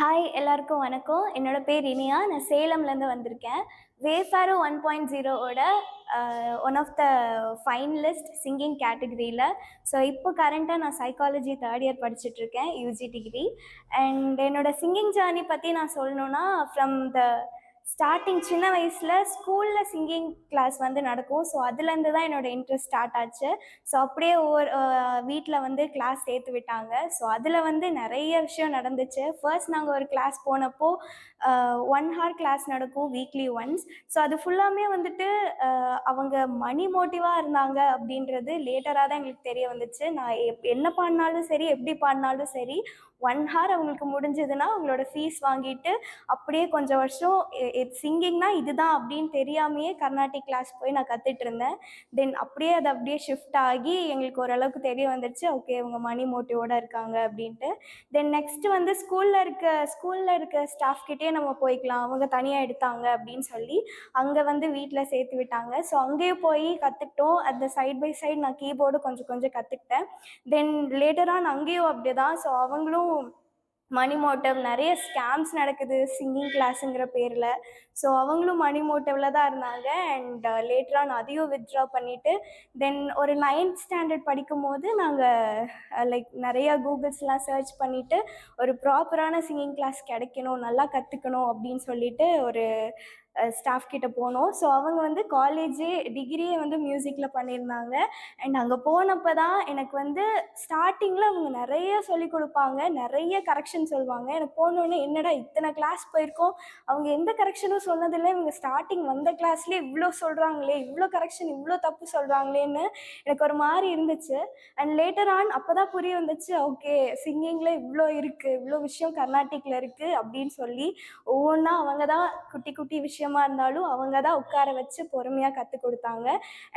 Hi எல்லாருக்கும் வணக்கம். என்னோட பேர் இனியா. நான் சேலம்லேருந்து வந்திருக்கேன். வேஃபாரோ 1.0 ஓட one of the finalist singing கேட்டகரியில். ஸோ இப்போ கரண்ட்டாக நான் சைக்காலஜி தேர்ட் இயர் படிச்சுட்ருக்கேன், யூஜி டிகிரி. அண்ட் என்னோட சிங்கிங் ஜேர்னி பற்றி நான் சொல்லணுன்னா, ஃப்ரம் த ஸ்டார்டிங் சின்ன வயசில் ஸ்கூலில் சிங்கிங் கிளாஸ் வந்து நடக்கும். ஸோ அதுலேருந்து தான் என்னோடய இன்ட்ரெஸ்ட் ஸ்டார்ட் ஆச்சு. ஸோ அப்படியே ஒவ்வொரு வீட்டில் வந்து கிளாஸ் சேர்த்து விட்டாங்க. ஸோ அதில் வந்து நிறைய விஷயம் நடந்துச்சு. ஃபர்ஸ்ட் நாங்கள் ஒரு கிளாஸ் போனப்போ 1 ஹவர் கிளாஸ் நடக்கும் வீக்லி ஒன்ஸ். ஸோ அது ஃபுல்லாமே வந்துட்டு அவங்க மணி மோட்டிவாக இருந்தாங்க அப்படின்றது லேட்டராக தான் எங்களுக்கு தெரிய வந்துச்சு. நான் என்ன பாடினாலும் சரி, எப்படி பாடினாலும் சரி, 1 ஹவர் அவங்களுக்கு முடிஞ்சதுன்னா அவங்களோட ஃபீஸ் வாங்கிட்டு அப்படியே கொஞ்சம் வருஷம் சிங்கிங்னா இதுதான் அப்படின்னு தெரியாமையே கர்நாடிக் கிளாஸ் போய் நான் கற்றுட்டு இருந்தேன். தென் அப்படியே அது அப்படியே ஷிஃப்ட் ஆகி எங்களுக்கு ஓரளவுக்கு தெரிய வந்துடுச்சு, ஓகே இவங்க மணி மோட்டிவோடு இருக்காங்க அப்படின்ட்டு. தென் நெக்ஸ்ட்டு வந்து ஸ்கூலில் இருக்க ஸ்டாஃப் கிட்டே நம்ம போய்க்கலாம், அவங்க தனியாக எடுத்தாங்க அப்படின்னு சொல்லி அங்கே வந்து வீட்டில் சேர்த்து விட்டாங்க. ஸோ அங்கேயும் போய் கற்றுக்கிட்டோம். அந்த சைட் பை சைடு நான் கீபோர்டு கொஞ்சம் கொஞ்சம் கற்றுக்கிட்டேன். தென் லேட்டர் ஆன் அங்கேயும் அப்படி தான். ஸோ அவங்களும் மணி மோட்டிவ், நிறைய ஸ்கேம்ஸ் நடக்குது சிங்கிங் கிளாஸுங்கிற பேரில். ஸோ அவங்களும் மணி மோட்டிவில் தான் இருந்தாங்க. அண்ட் லேட்டராக நான் அதையும் வித்ட்ரா பண்ணிவிட்டு தென் ஒரு 9th ஸ்டாண்டர்ட் படிக்கும் போது நாங்கள் லைக் நிறையா கூகுள்ஸ்லாம் சர்ச் பண்ணிவிட்டு ஒரு ப்ராப்பரான சிங்கிங் கிளாஸ் கிடைக்கணும், நல்லா கற்றுக்கணும் அப்படின்னு சொல்லிட்டு ஒரு ஸ்டாஃப் கிட்ட போனோம். ஸோ அவங்க வந்து டிகிரியே வந்து மியூசிக்கில் பண்ணியிருந்தாங்க. அண்ட் அங்கே போனப்போ தான் எனக்கு வந்து ஸ்டார்டிங்கில் அவங்க நிறைய சொல்லிக் கொடுப்பாங்க, நிறைய கரெக்ஷன் சொல்லுவாங்க. எனக்கு போனோடனே என்னடா இத்தனை கிளாஸ் போயிருக்கோம், அவங்க எந்த கரெக்ஷனும் சொன்னதில்லை, இவங்க ஸ்டார்டிங் வந்த கிளாஸ்லேயே இவ்வளோ சொல்கிறாங்களே, இவ்வளோ கரெக்ஷன், இவ்வளோ தப்பு சொல்கிறாங்களேன்னு எனக்கு ஒரு மாதிரி இருந்துச்சு. அண்ட் லேட்டர் ஆன் அப்போ தான் புரிய வந்துச்சு, ஓகே சிங்கிங்கில் இவ்வளோ இருக்குது, இவ்வளோ விஷயம் கர்நாடிக்கில் இருக்குது அப்படின்னு சொல்லி ஒவ்வொன்றா அவங்க தான் குட்டி குட்டி விஷயமா இருந்தாலும் அவங்க தான் உட்கார வச்சு பொறுமையாக கற்றுக் கொடுத்தாங்க.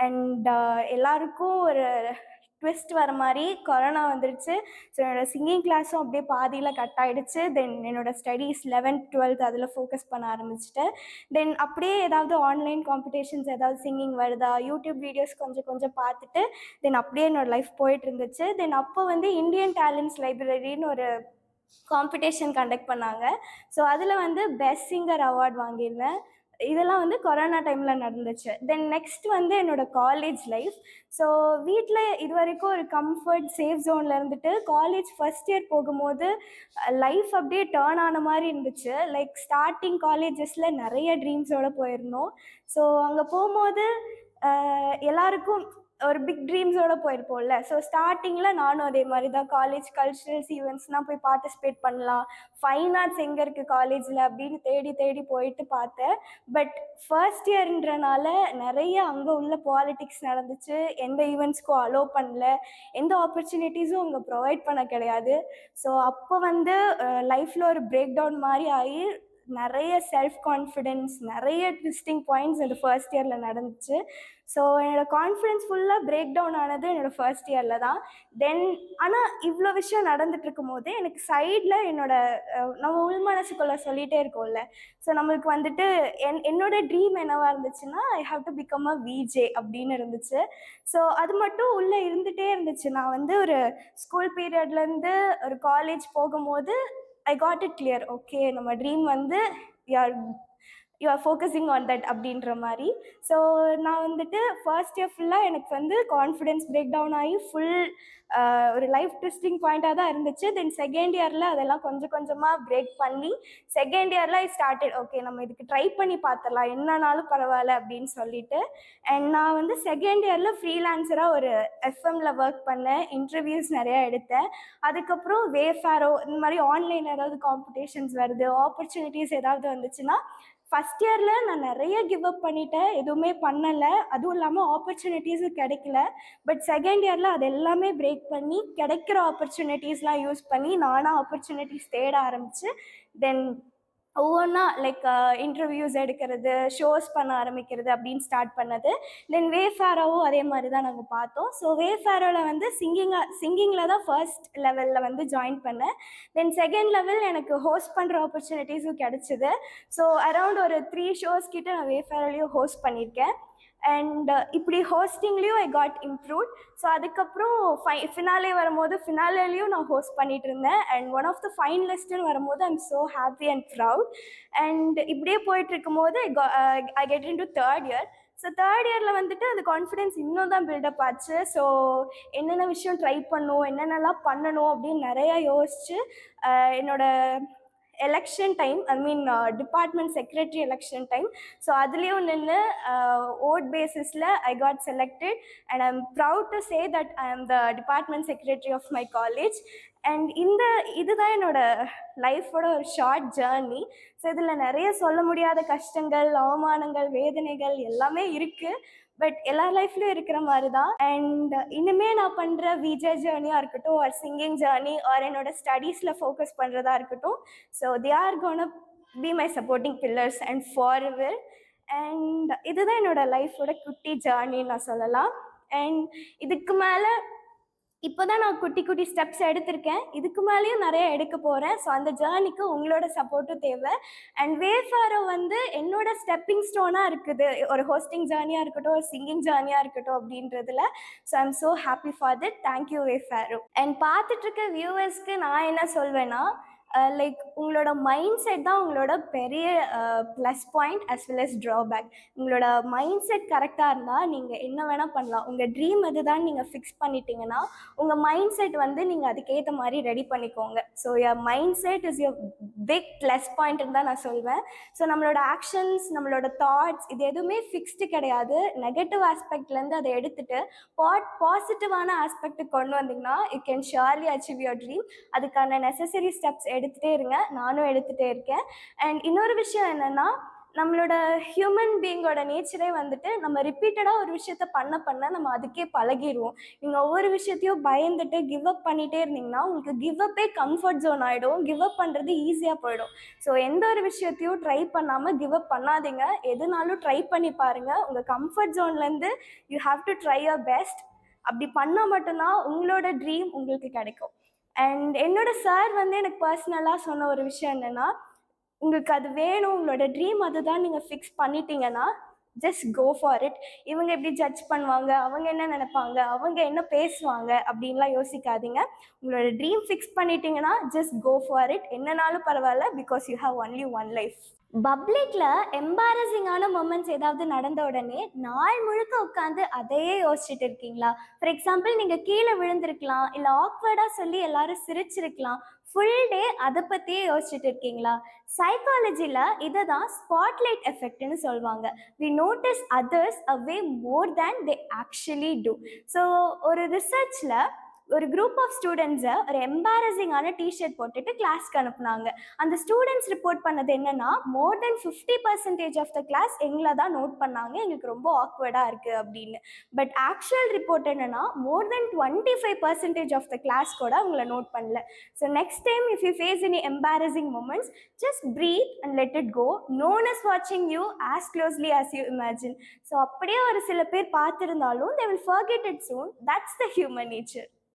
அண்ட் எல்லாருக்கும் ஒரு ட்விஸ்ட் வர மாதிரி கொரோனா வந்துடுச்சு. ஸோ என்னோடய சிங்கிங் கிளாஸும் அப்படியே பாதியில் கட் ஆகிடுச்சு. தென் என்னோடய ஸ்டடீஸ் 11th 12th அதில் ஃபோக்கஸ் பண்ண ஆரம்பிச்சிட்டேன். தென் அப்படியே ஏதாவது ஆன்லைன் காம்படிஷன்ஸ் ஏதாவது சிங்கிங் வருதா, யூடியூப் வீடியோஸ் கொஞ்சம் கொஞ்சம் பார்த்துட்டு தென் அப்படியே என்னோடய லைஃப் போயிட்டு இருந்துச்சு. தென் அப்போ வந்து இந்தியன் டேலண்ட்ஸ் லைப்ரரின்னு ஒரு காம்படிஷன் கண்டக்ட் பண்ணாங்க. ஸோ அதில் வந்து பெஸ்ட் சிங்கர் அவார்ட் வாங்கியிருந்தேன். இதெல்லாம் வந்து கொரோனா டைமில் நடந்துச்சு. தென் நெக்ஸ்ட் வந்து என்னோடய காலேஜ் லைஃப். ஸோ வீட்டில் இது வரைக்கும் ஒரு கம்ஃபர்ட் சேஃப் ஜோனில் இருந்துட்டு காலேஜ் ஃபஸ்ட் இயர் போகும்போது லைஃப் அப்படியே டேர்ன் ஆன மாதிரி இருந்துச்சு. லைக் ஸ்டார்டிங் காலேஜஸில் நிறைய ட்ரீம்ஸோடு போயிருந்தோம். ஸோ அங்கே போகும்போது எல்லாருக்கும் ஒரு பிக் ட்ரீம்ஸோடு போயிருப்போம்ல. ஸோ ஸ்டார்டிங்கில் நானும் அதே மாதிரி தான் காலேஜ் கல்ச்சுரல்ஸ் ஈவெண்ட்ஸ்னால் போய் பார்ட்டிசிபேட் பண்ணலாம், ஃபைன் ஆர்ட்ஸ் எங்கே இருக்குது காலேஜில் அப்படின்னு தேடி தேடி போயிட்டு பார்த்தேன். பட் ஃபர்ஸ்ட் இயர்ன்றனால நிறைய அங்கே உள்ள பாலிட்டிக்ஸ் நடந்துச்சு, எந்த ஈவெண்ட்ஸ்க்கும் அலோவ் பண்ணல, எந்த ஆப்பர்ச்சுனிட்டிஸும் அங்கே ப்ரொவைட் பண்ண கிடையாது. ஸோ அப்போ வந்து லைஃப்பில் ஒரு பிரேக் டவுன் மாதிரி ஆகி நிறைய செல்ஃப் கான்ஃபிடென்ஸ், நிறைய ட்விஸ்டிங் பாயிண்ட்ஸ் இந்த ஃபர்ஸ்ட் இயரில் நடந்துச்சு. ஸோ என்னோடய கான்ஃபிடென்ஸ் ஃபுல்லாக பிரேக் டவுன் ஆனது என்னோடய ஃபர்ஸ்ட் இயரில் தான். தென் ஆனால் இவ்வளோ விஷயம் நடந்துட்டு இருக்கும் போது எனக்கு சைடில் நம்ம உள் மனசுக்குள்ளே சொல்லிகிட்டே இருக்கோம்ல. ஸோ நம்மளுக்கு வந்துட்டு என்னோட ட்ரீம் என்னவாக இருந்துச்சுன்னா, I have to become a VJ அப்படின்னு இருந்துச்சு. ஸோ அது மட்டும் உள்ளே இருந்துகிட்டே இருந்துச்சு. நான் வந்து ஒரு ஸ்கூல் பீரியட்லேருந்து ஒரு காலேஜ் போகும்போது I got it clear, okay நம்ம ட்ரீம் வந்து you are focusing on that அப்படின்ற மாதிரி. ஸோ நான் வந்துட்டு ஃபர்ஸ்ட் இயர் ஃபுல்லாக எனக்கு வந்து கான்ஃபிடென்ஸ் பிரேக் டவுன் ஆகி ஒரு லைஃப் ட்விஸ்டிங் பாயிண்ட்டாக தான் இருந்துச்சு. தென் செகண்ட் இயரில் அதெல்லாம் கொஞ்சம் கொஞ்சமாக பிரேக் பண்ணி செகண்ட் இயரில் ஐ ஸ்டார்டட், ஓகே நம்ம இதுக்கு ட்ரை பண்ணி பார்த்துடலாம், என்னன்னாலும் பரவாயில்ல அப்படின்னு சொல்லிட்டு. அண்ட் நான் வந்து செகண்ட் இயரில் ஃப்ரீலான்சராக ஒரு எஃப்எம்மில் ஒர்க் பண்ணேன், இன்டர்வியூஸ் நிறையா எடுத்தேன். அதுக்கப்புறம் வேஃபாரோ இந்த மாதிரி ஆன்லைனில் ஏதாவது காம்படிஷன்ஸ் வருது, ஆப்பர்ச்சுனிட்டிஸ் ஏதாவது வந்துச்சுன்னா ஃபஸ்ட் இயரில் நான் நிறைய கிவ் அப் பண்ணிட்டேன், எதுவுமே பண்ணலை, அதுவும் இல்லாமல் ஆப்பர்ச்சுனிட்டிஸும் கிடைக்கல. பட் செகண்ட் இயரில் அது எல்லாமே பிரேக் பண்ணி கிடைக்கிற ஆப்பர்ச்சுனிட்டிஸ்லாம் யூஸ் பண்ணி நானாக ஆப்பர்ச்சுனிட்டிஸ் தேட ஆரம்பித்து தென் ஒவ்வொன்றா லைக் இன்டர்வியூஸ் எடுக்கிறது, ஷோஸ் பண்ண ஆரம்பிக்கிறது அப்படின்னு ஸ்டார்ட் பண்ணது. தென் வேஃபாரோவும் அதே மாதிரி தான் நாங்கள் பார்த்தோம். ஸோ வேஃபாரோவில் வந்து சிங்கிங்கில் தான் ஃபர்ஸ்ட் லெவலில் வந்து ஜாயின் பண்ணேன். தென் செகண்ட் லெவல் எனக்கு ஹோஸ்ட் பண்ணுற ஆப்பர்ச்சுனிட்டிஸும் கிடச்சிது. ஸோ அரவுண்ட் ஒரு 3 ஷோஸ் கிட்ட நான் வேஃபாரோலையும் ஹோஸ்ட் பண்ணியிருக்கேன். அண்ட் இப்படி ஹோஸ்டிங்லேயும் ஐ காட் இம்ப்ரூவ்ட். ஸோ அதுக்கப்புறம் ஃபினாலே வரும்போது ஃபினாலேயும் நான் ஹோஸ்ட் பண்ணிட்டு இருந்தேன். அண்ட் ஒன் ஆஃப் த ஃபைனலிஸ்ட்னு வரும்போது ஐ am so happy and proud. And இப்படியே போயிட்டு இருக்கும்போது I get in to third year. So third இயரில் வந்துட்டு அந்த கான்ஃபிடென்ஸ் இன்னும் தான் பில்டப் ஆச்சு. ஸோ என்னென்ன விஷயம் ட்ரை பண்ணணும், என்னென்னலாம் பண்ணணும் அப்படின்னு நிறையா யோசிச்சு என்னோட election time, I mean department secretary election time, so அதுலேயும் நின்று ஓட் பேசிஸில் I got selected. And I am proud to say that I am the department secretary of my college. And இதுதான் என்னோட லைஃபோட ஒரு ஷார்ட் ஜேர்னி. ஸோ இதில் நிறைய சொல்ல முடியாத கஷ்டங்கள், அவமானங்கள், வேதனைகள் எல்லாமே இருக்குது. பட் எல்லா லைஃப்லையும் இருக்கிற மாதிரி தான். அண்ட் இனிமேல் நான் பண்ணுற விஜே ஜேர்னியாக இருக்கட்டும், ஒரு சிங்கிங் ஜேர்னி, ஒரு என்னோட ஸ்டடீஸில் ஃபோக்கஸ் பண்ணுறதா இருக்கட்டும், so they are gonna be my supporting pillars and forever. And இதுதான் என்னோட லைஃபோட குட்டி ஜேர்னின்னு நான் சொல்லலாம். அண்ட் இதுக்கு மேலே இப்போ தான் நான் குட்டி குட்டி ஸ்டெப்ஸ் எடுத்திருக்கேன், இதுக்கு மேலேயும் நிறைய எடுக்க போகிறேன். ஸோ அந்த ஜேர்னிக்கு உங்களோட சப்போர்ட்டும் தேவை. அண்ட் வேஃபாரோ வந்து என்னோட ஸ்டெப்பிங் ஸ்டோனாக இருக்குது, ஒரு ஹோஸ்டிங் ஜேர்னியாக இருக்கட்டும், ஒரு சிங்கிங் ஜேர்னியாக இருக்கட்டும் அப்படின்றதுல. So I am so happy for that. Thank you வேஃபாரோ. அண்ட் பார்த்துட்ருக்க வியூவர்ஸ்க்கு நான் என்ன சொல்வேன்னா, லைக் உங்களோட மைண்ட் செட் தான் உங்களோட பெரிய plus point as well as drawback. உங்களோட மைண்ட் செட் கரெக்டாக இருந்தால் நீங்கள் என்ன வேணால் பண்ணலாம். உங்கள் ட்ரீம் அதுதான் நீங்கள் ஃபிக்ஸ் பண்ணிட்டீங்கன்னா உங்கள் மைண்ட் செட் வந்து நீங்கள் அதுக்கேற்ற மாதிரி ரெடி பண்ணிக்கோங்க. So your mind set is your big plus பாயிண்ட்னு தான் நான் சொல்வேன். ஸோ நம்மளோட ஆக்ஷன்ஸ், நம்மளோட தாட்ஸ், இது எதுவுமே ஃபிக்ஸ்டு கிடையாது. நெகட்டிவ் ஆஸ்பெக்ட்லேருந்து அதை எடுத்துகிட்டு பாசிட்டிவான ஆஸ்பெக்ட்டுக்கு கொண்டு வந்தீங்கன்னா you can surely achieve your dream. அதுக்கான நெசசரி ஸ்டெப்ஸ் எடுத்துகிட்டே இருங்க, நானும் எடுத்துகிட்டே இருக்கேன். அண்ட் இன்னொரு விஷயம் என்னென்னா, நம்மளோட ஹியூமன் பீயிங்கோட நேச்சரே வந்துட்டு நம்ம ரிப்பீட்டடாக ஒரு விஷயத்த பண்ண நம்ம அதுக்கே பழகிடுவோம். நீங்கள் ஒவ்வொரு விஷயத்தையும் பயந்துட்டு கிவ் அப் பண்ணிகிட்டே இருந்தீங்கன்னா உங்களுக்கு கிவ் அப்பே கம்ஃபர்ட் ஜோன் ஆகிடும். கிவ் அப் பண்ணுறது ஈஸியாக போயிடும். ஸோ எந்த ஒரு விஷயத்தையும் ட்ரை பண்ணாமல் கிவ் அப் பண்ணாதீங்க. எதுனாலும் ட்ரை பண்ணி பாருங்கள். உங்கள் கம்ஃபர்ட் ஜோன்லேருந்து you have to try your best. அப்படி பண்ணால் மட்டும்தான் உங்களோட ட்ரீம் உங்களுக்கு கிடைக்கும். அண்ட் என்னோட சார் வந்து எனக்கு பர்சனலாக சொன்ன ஒரு விஷயம் என்னென்னா, உங்களுக்கு அது வேணும், உங்களோட ட்ரீம் அதுதான் நீங்கள் ஃபிக்ஸ் பண்ணிட்டீங்கன்னா ஜஸ்ட் கோ ஃபார் இட். இவங்க எப்படி ஜட்ஜ் பண்ணுவாங்க, அவங்க என்ன நினைப்பாங்க, அவங்க என்ன பேசுவாங்க அப்படின்லாம் யோசிக்காதீங்க. உங்களோட ட்ரீம் ஃபிக்ஸ் பண்ணிட்டீங்கன்னா ஜஸ்ட் கோ ஃபார் இட். என்னன்னாலும் பரவாயில்ல, because you have only one life. பப்ளிக்கில் எம்பாரசிங்கான மொமெண்ட்ஸ் ஏதாவது நடந்த உடனே நாள் முழுக்க உட்காந்து அதையே யோசிச்சுட்டு இருக்கீங்களா? ஃபார் எக்ஸாம்பிள், நீங்கள் கீழே விழுந்திருக்கலாம், இல்லை ஆக்வர்டாக சொல்லி எல்லாரும் சிரிச்சிருக்கலாம். ஃபுல் டே அதை பற்றியே யோசிச்சுட்டு இருக்கீங்களா? சைக்காலஜியில் இதை தான் ஸ்பாட்லைட் எஃபெக்ட்னு சொல்லுவாங்க. We notice others a way more than they actually do. So ஒரு ரிசர்ச்சில் ஒரு குரூப் ஆஃப் ஸ்டூடெண்ட்ஸை ஒரு எம்பாரசிங்கான டிஷர்ட் போட்டுட்டு கிளாஸ்க்கு அனுப்புனாங்க. அந்த ஸ்டூடெண்ட்ஸ் ரிப்போர்ட் பண்ணது என்னன்னா, மோர் தென் 50% ஆஃப் த கிளாஸ் எங்களை தான் நோட் பண்ணாங்க, எங்களுக்கு ரொம்ப ஆக்வர்டாக இருக்குது அப்படின்னு. பட் ஆக்சுவல் ரிப்போர்ட் என்னன்னா, மோர் தென் 25% ஆஃப் த கிளாஸ் கூட அவங்கள நோட் பண்ணல. So next time if you face any embarrassing moments, just breathe and let it go. No one is வாட்சிங் you as closely as you imagine. So அப்படியே ஒரு சில பேர் பார்த்துருந்தாலும் they will forget it soon. That's the human nature.